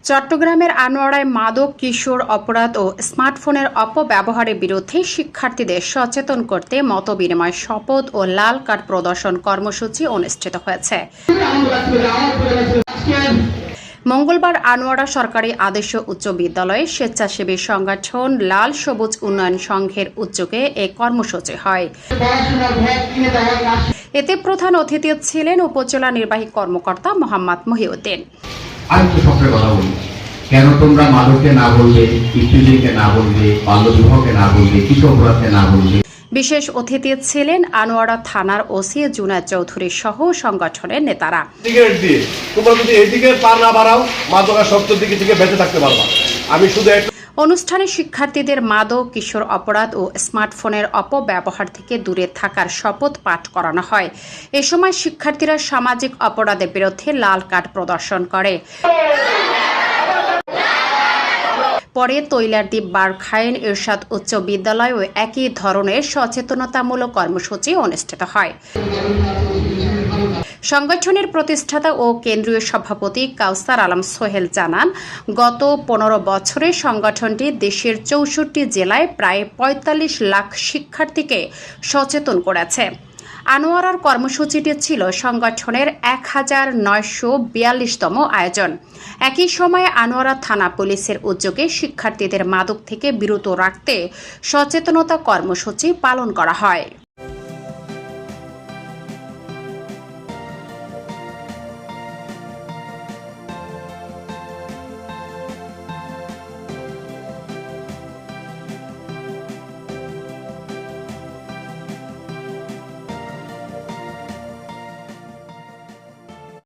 চট্টগ্রামের আনোয়ারায় মাদক, কিশোর অপরাধ ও স্মার্টফোনের অপব্যবহারের বিরুদ্ধে শিক্ষার্থীদের সচেতন করতে মতবিনিময় শপথ ও লাল কার্ড প্রদর্শন কর্মসূচি অনুষ্ঠিত হয়েছে। মঙ্গলবার আনোয়ারা সরকারি আদর্শ উচ্চ বিদ্যালয়ে স্বেচ্ছাসেবী সংগঠন লাল সবুজ উন্নয়ন সংঘের উদ্যোগে এ কর্মসূচি হয়। এতে প্রধান অতিথি ছিলেন উপজেলা নির্বাহী কর্মকর্তা মোহাম্মদ মহিউদ্দিন। কেন তোমরা মাদককে না বলবে, ইফতিজিংকে না বলবে, বাল্যবিবাহকে না বলবে, কিশোর অপরাধকে না বলবে। বিশেষ অতিথি ছিলেন আনোয়ারা থানার ওসি জুনায়েদ চৌধুরী সহ সংগঠনের নেতারা। সিগারেট দিয়ে তোমরা যদি এইদিকে পা না বাড়াও, মাদকাসক্তের দিকে থেকে বেঁচে থাকতে পারবা। আমি শুধু অনুষ্ঠানে শিক্ষার্থীদের মাদক, কিশোর অপরাধ ও স্মার্টফোনের অপব্যবহার থেকে দূরে থাকার শপথ পাঠ করানো হয়। এ সময় শিক্ষার্থীরা সামাজিক অপরাধের বিরুদ্ধে লাল কার্ড প্রদর্শন করে। পরে তৈলারদ্বীপ বারখাইন ইরশাদ উচ্চ বিদ্যালয়েও একই ধরনের সচেতনতামূলক কর্মসূচি অনুষ্ঠিত হয়। সংগঠনের প্রতিষ্ঠাতা ও কেন্দ্রীয় সভাপতি কাউসার আলম সোহেল জানান, গত 15 বছরে সংগঠনটি দেশের 64 জেলায় প্রায় 45 লাখ শিক্ষার্থীকে সচেতন করেছে। আনোয়ারার কর্মসূচিটি ছিল সংগঠনের 1942তম আয়োজন। একই সময়ে আনোয়ারা থানা পুলিশের উদ্যোগে শিক্ষার্থীদের মাদক থেকে বিরত রাখতে সচেতনতা কর্মসূচি পালন করা হয়।